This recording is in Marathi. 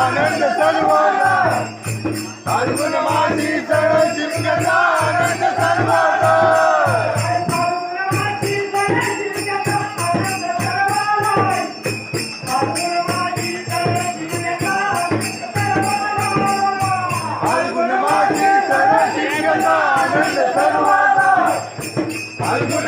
आनंद सर्वांना फाल्गुन मासी सण शिमग्याचा आनंद सर्वांना फाल्गुन मासी सण शिमग्याचा आनंद सर्वांना फाल्गुन